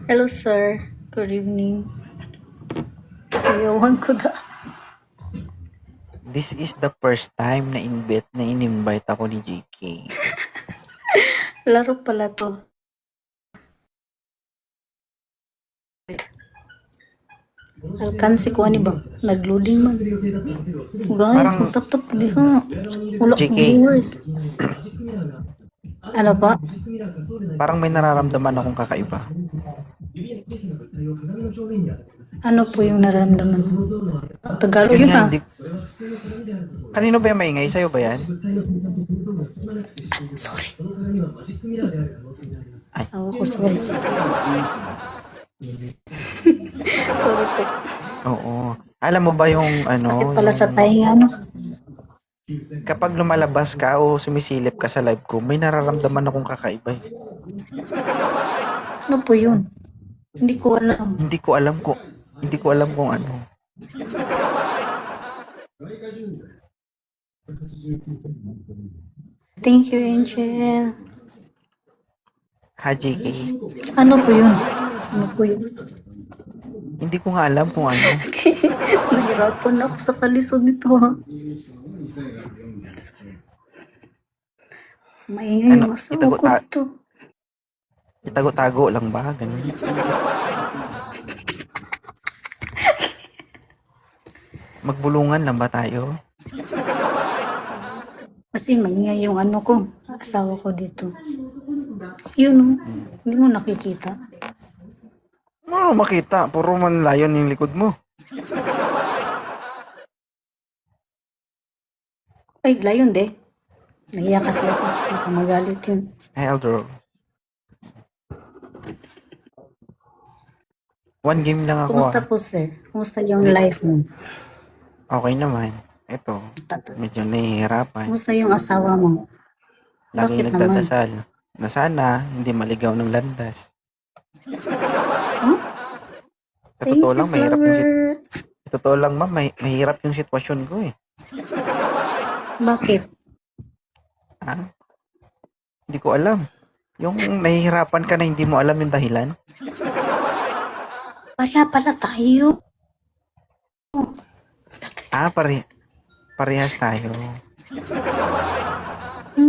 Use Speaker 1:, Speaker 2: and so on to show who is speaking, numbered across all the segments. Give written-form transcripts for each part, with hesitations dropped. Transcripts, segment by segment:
Speaker 1: Hello, sir. Good evening. Ayawan ko da.
Speaker 2: This is the first time na in-invite ako ni JK.
Speaker 1: Laro pala to. Alkansi ko ani ba? Nag-loading man. Guys,
Speaker 2: Parang-
Speaker 1: magtap-tap di ka. Wala
Speaker 2: JK.
Speaker 1: akong viewers. Ano pa?
Speaker 2: Parang may nararamdaman akong kakaiba.
Speaker 1: Ano po yung nararamdaman? Tagalog
Speaker 2: Yun
Speaker 1: yun
Speaker 2: nga,
Speaker 1: ah.
Speaker 2: hindi... Kanino ba yung maingay? Sa'yo ba yan?
Speaker 1: Sorry. Asawa ko, sorry. Sorry po.
Speaker 2: Oo. Alam mo ba yung
Speaker 1: Bakit pala sa
Speaker 2: yung-
Speaker 1: tayo ano?
Speaker 2: kapag lumalabas ka o sumisilip ka sa live ko, may nararamdaman akong kakaiba.
Speaker 1: Ano po yun? Hindi ko alam.
Speaker 2: Hindi ko alam kung ano.
Speaker 1: Thank you, Angel.
Speaker 2: Ha, JK?
Speaker 1: Ano po yun? Ano po yun?
Speaker 2: Hindi ko nga alam kung ano.
Speaker 1: Nahirapan ako sa kalisod nito ha. Maingay
Speaker 2: Ano,
Speaker 1: yung asawa ko dito.
Speaker 2: Itago-tago lang ba? Ganun. Magbulungan lang ba tayo?
Speaker 1: Kasi maingay yung ano ko, asawa ko dito. Yun o, hindi mo nakikita.
Speaker 2: Oo, makita. Puro man layon yung likod mo.
Speaker 1: Ay, layon de. Nahiya kasi ako, baka magalit yun.
Speaker 2: Hey, Eldro. One game lang ako.
Speaker 1: Kumusta po sir? Kumusta yung life mo?
Speaker 2: Okay naman. Ito, medyo nahihirapan.
Speaker 1: Kumusta yung asawa mo?
Speaker 2: Laging
Speaker 1: Bakit
Speaker 2: nagdadasal na sana hindi maligaw ng landas.
Speaker 1: Huh?
Speaker 2: Sa
Speaker 1: Thank
Speaker 2: totoo
Speaker 1: you,
Speaker 2: lang, mahirap yung
Speaker 1: flower.
Speaker 2: sa totoo lang, ma'am, mahirap yung sitwasyon ko eh.
Speaker 1: Bakit?
Speaker 2: Ah, hindi ko alam. Yung nahihirapan ka na hindi mo alam yung dahilan.
Speaker 1: Pareha pala tayo.
Speaker 2: Parehas tayo.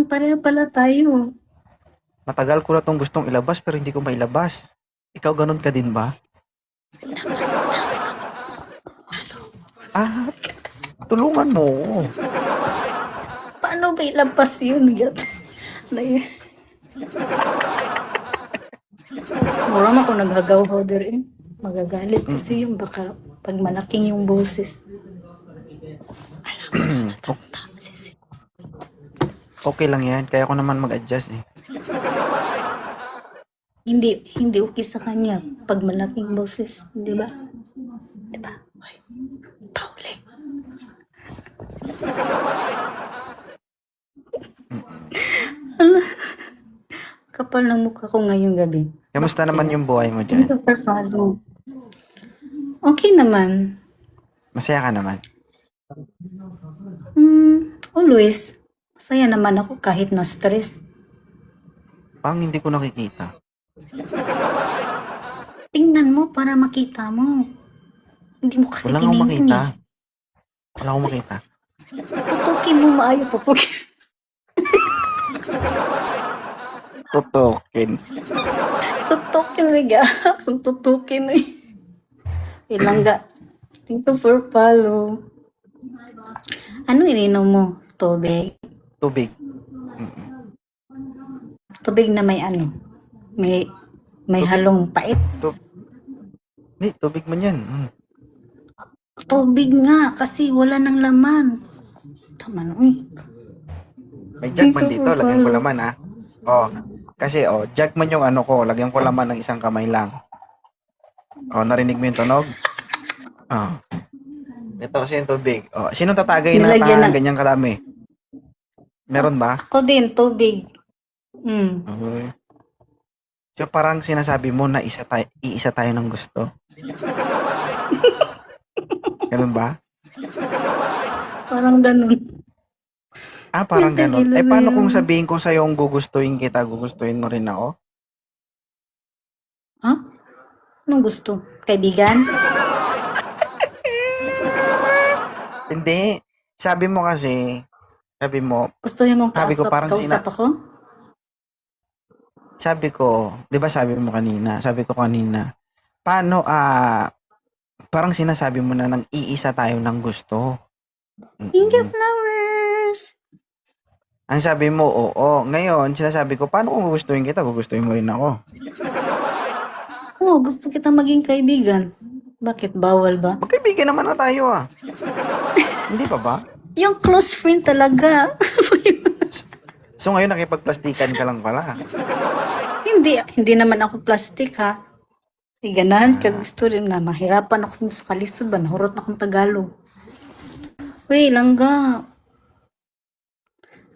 Speaker 1: Pareha pala tayo.
Speaker 2: Matagal ko na tong gustong ilabas pero hindi ko mailabas. Ikaw ganun ka din ba? Tulungan mo ako.
Speaker 1: Paano ba ilabas yun? Mura mo kung naghagaw-haw din. Magagalit kasi yung baka pag malaking yung boses. Alam mo,
Speaker 2: Okay lang yan. Kaya ko naman mag-adjust eh.
Speaker 1: hindi okay sa kanya pag malaking boses, di ba? Di ba? Hoy, Pauli. Kapal ng mukha ko ngayong gabi.
Speaker 2: Kamusta naman yung buhay mo dyan?
Speaker 1: Okay naman.
Speaker 2: Masaya ka naman?
Speaker 1: Always. Masaya naman ako kahit na stress.
Speaker 2: Parang hindi ko nakikita.
Speaker 1: Tingnan mo para makita mo. Hindi mo kasi
Speaker 2: Wala akong
Speaker 1: tinignan
Speaker 2: makita.
Speaker 1: eh.
Speaker 2: Wala akong makita.
Speaker 1: Tutukin mo maayo, tutukin.
Speaker 2: Tutukin.
Speaker 1: Tutukin mo gaks. Tutukin mo. Ilangga. Thank you for follow. Ano ininom mo? Tubig?
Speaker 2: Tubig.
Speaker 1: Tubig na may ano? May halong pait?
Speaker 2: Hindi, tubig man yan.
Speaker 1: Tubig nga kasi wala nang laman. Tama na, uy.
Speaker 2: May jug man dito. Lagyan ko laman ah. Oh, kasi jug man yung ano ko. Lagyan ko laman ng isang kamay lang. Oh, narinig mo yung tunog? Oh. Ito kasi yung tubig. Oh, sino tatagay na
Speaker 1: Nilagyan ng-
Speaker 2: ganyang karami? Meron ba?
Speaker 1: Ako din, tubig.
Speaker 2: Okay. So parang sinasabi mo na iisa tayo ng gusto. Ganun ba?
Speaker 1: Parang ganun.
Speaker 2: Parang
Speaker 1: Yung
Speaker 2: ganun.
Speaker 1: tequila
Speaker 2: Paano
Speaker 1: na
Speaker 2: kung
Speaker 1: yun.
Speaker 2: sabihin ko sa'yo gugustuhin kita, gugustuhin mo rin ako?
Speaker 1: Ha? Anong gusto? Kaibigan?
Speaker 2: Hindi. Sabi mo kasi, sabi mo,
Speaker 1: Gusto mong
Speaker 2: sabi ko parang
Speaker 1: kausap ako?
Speaker 2: sabi ko, 'di ba sabi mo kanina, sabi ko kanina, paano parang sinasabi mo na nang iisa tayo ng gusto.
Speaker 1: Thank you,
Speaker 2: Mm.
Speaker 1: flowers!
Speaker 2: Ang sabi mo, oo. Ngayon, sinasabi ko, paano kung gugustuhin kita, gugustuhin mo rin ako.
Speaker 1: Oo, gusto kita maging kaibigan. Bakit? Bawal ba?
Speaker 2: Magkaibigan naman na tayo Hindi pa ba?
Speaker 1: Yung close friend talaga.
Speaker 2: So ngayon nakipagplastikan ka lang pala.
Speaker 1: Hindi naman ako plastic ha. Ay, ganahan ka. Gusto rin na mahirapan ako sa kalisod ba? Nahurot na akong Tagalog. Uy, langga.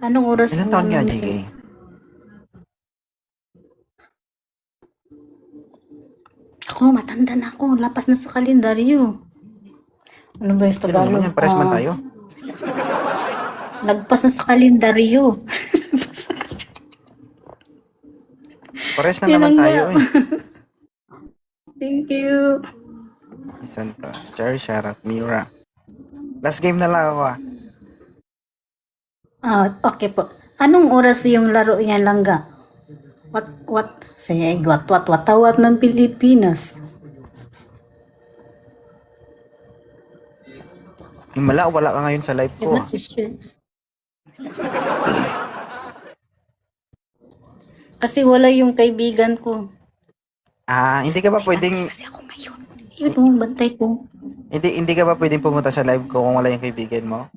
Speaker 1: Anong oras
Speaker 2: Ilan
Speaker 1: ang
Speaker 2: taon ka na,
Speaker 1: ano
Speaker 2: JK?
Speaker 1: Ako, matanda na ako. Lapas na sa kalendaryo. Ano ba yung
Speaker 2: Sino
Speaker 1: Tagalog?
Speaker 2: naman yan? Pares man tayo.
Speaker 1: Nagpas na sa kalendaryo.
Speaker 2: Pares na
Speaker 1: Yun
Speaker 2: naman
Speaker 1: ang
Speaker 2: tayo
Speaker 1: nga. Thank you.
Speaker 2: Santos, Cherry, Sharat, Mira. Last game na lang ako
Speaker 1: Okay po. Anong oras yung laro niya, langga? What? Saya watawat ng Pilipinas.
Speaker 2: Wala ka ngayon sa live ko.
Speaker 1: Yan na, sister. Kasi wala yung kaibigan ko.
Speaker 2: Hindi ka ba pwedeng
Speaker 1: Kasi ako ngayon. Yun bantay ko.
Speaker 2: hindi ka ba pwedeng pumunta sa live ko kung wala yung kaibigan mo?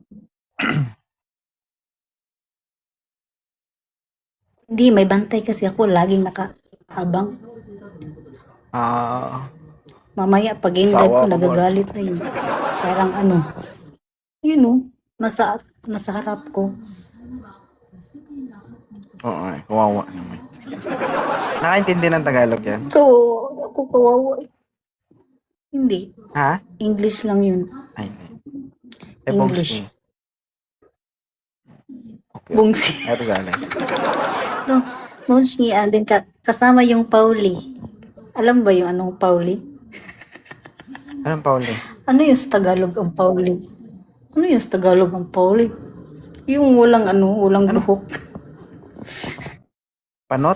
Speaker 1: Hindi, may bantay kasi ako. Laging nakahabang. Mamaya, pag in live ko,
Speaker 2: Sawa ako,
Speaker 1: nagagalit na yun. Parang nasa harap ko.
Speaker 2: Oo, kawawa naman. Nakaintindi ng Tagalog yan?
Speaker 1: Ako kawawa. Hindi.
Speaker 2: Ha?
Speaker 1: English lang yun.
Speaker 2: Ay, hindi.
Speaker 1: English.
Speaker 2: Bongski. Okay.
Speaker 1: Bungsi.
Speaker 2: Ay, Rosales.
Speaker 1: No, Bongsi, din kasama yung Pauli. Alam ba yung anong Pauli?
Speaker 2: Anong Pauli?
Speaker 1: Ano yung sa Tagalog ang Pauli? Ano yung sa Tagalog ang Pauli? Yung walang buhok.
Speaker 2: Panot?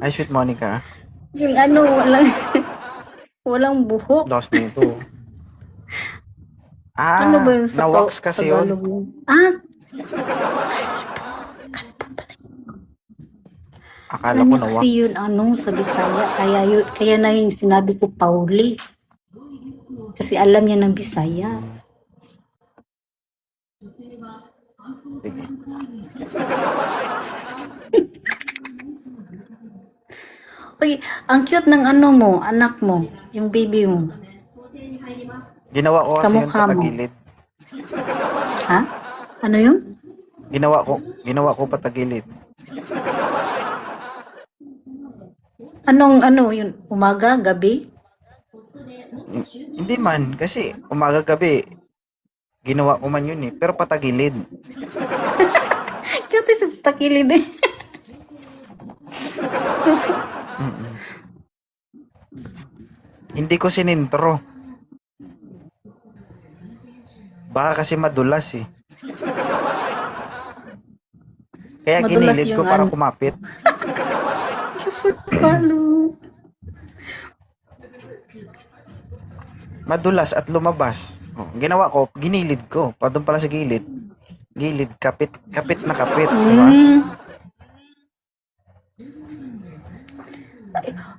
Speaker 2: Ay, sweet Monica.
Speaker 1: Yung walang buhok.
Speaker 2: Lost nito.
Speaker 1: Ano ba yung sa
Speaker 2: na-wax kasi
Speaker 1: Tagalog
Speaker 2: yun. Akala ko na-wax.
Speaker 1: Kasi yun sa Bisaya. Kaya na yung sinabi ko Pauli. Kasi alam niya ng Bisaya.
Speaker 2: Sige.
Speaker 1: Uy, ang cute ng anak mo, yung baby mo.
Speaker 2: Ginawa ko kasi yung
Speaker 1: Kamukha mo.
Speaker 2: patagilid.
Speaker 1: Ha? Ano yun?
Speaker 2: Ginawa ko patagilid.
Speaker 1: Yun? Umaga, gabi?
Speaker 2: Hindi man, kasi umaga gabi, ginawa ko man yun pero patagilid.
Speaker 1: Kasi sa takilid eh.
Speaker 2: Hindi ko sinintro. Baka kasi madulas Kaya
Speaker 1: Madulas
Speaker 2: ginilid ko
Speaker 1: yung
Speaker 2: para kumapit.
Speaker 1: Palo.
Speaker 2: Madulas at lumabas. Ginawa ko, ginilid ko. Pa doon pala sa gilid. Gilid, kapit na kapit. Diba?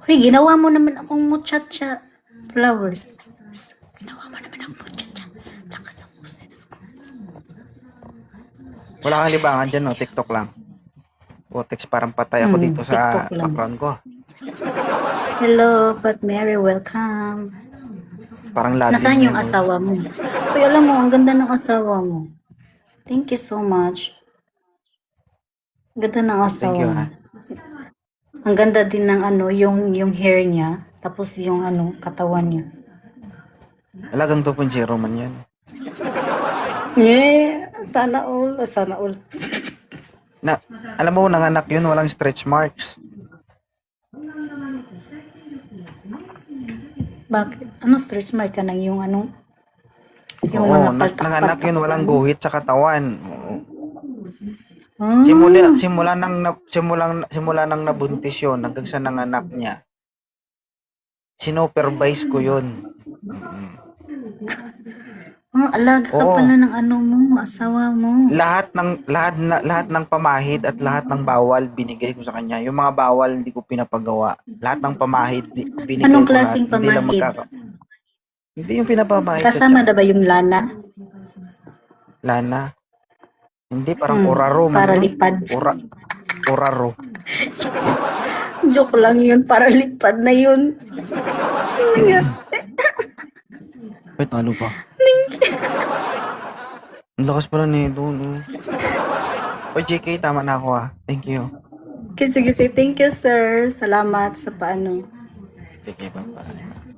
Speaker 1: Hoy, ginawa mo naman akong muchacha flowers. Ginawa mo naman akong muchacha. Lakas ng boses ko.
Speaker 2: Wala kang libangan dyan, no? TikTok lang. Text parang patay ako dito sa
Speaker 1: TikTok lang.
Speaker 2: background ko.
Speaker 1: Hello, Pat Mary, welcome.
Speaker 2: Parang lagi.
Speaker 1: Nasaan yung asawa mo? Uy, alam mo, ang ganda ng asawa mo. Thank you so much. Ganda ng asawa
Speaker 2: Thank you,
Speaker 1: mo.
Speaker 2: ha?
Speaker 1: Ang ganda din ng yung hair niya, tapos yung katawan niya.
Speaker 2: Alagang 2.0 man yan.
Speaker 1: Yeah, sana all.
Speaker 2: Alam mo, nanganak yun, walang stretch marks.
Speaker 1: Bakit? Ano stretch mark ka ng yung ano? Yung
Speaker 2: Oo,
Speaker 1: mga
Speaker 2: nanganak
Speaker 1: paltak-paltak
Speaker 2: yun,
Speaker 1: sa
Speaker 2: walang
Speaker 1: ano?
Speaker 2: guhit sa katawan. Oo.
Speaker 1: Ah,
Speaker 2: Simula nang nabuntis yun, hanggang sa nanganak niya, sinupervise ko yun. Mm.
Speaker 1: alaga ka
Speaker 2: Oo,
Speaker 1: pala ng ano mo, asawa mo.
Speaker 2: lahat ng pamahid at lahat ng bawal binigay ko sa kanya. Yung mga bawal hindi ko pinapagawa. Lahat ng pamahid binigay
Speaker 1: Anong
Speaker 2: ko lahat.
Speaker 1: klaseng
Speaker 2: Hindi lang
Speaker 1: pamahid?
Speaker 2: hindi yung pinapamahid sa
Speaker 1: Kasama
Speaker 2: tiyan.
Speaker 1: na ba yung lana?
Speaker 2: Lana. Hindi, parang oraro man
Speaker 1: Para
Speaker 2: yun.
Speaker 1: lipad.
Speaker 2: Oraro.
Speaker 1: Joke lang yun, para lipad na yun.
Speaker 2: Wait, ano pa? Ang lakas pala nito, no? O, JK, tama na ako ah. Thank you.
Speaker 1: Sige, sige. Thank you, sir. Salamat sa paano.
Speaker 2: JK, bye.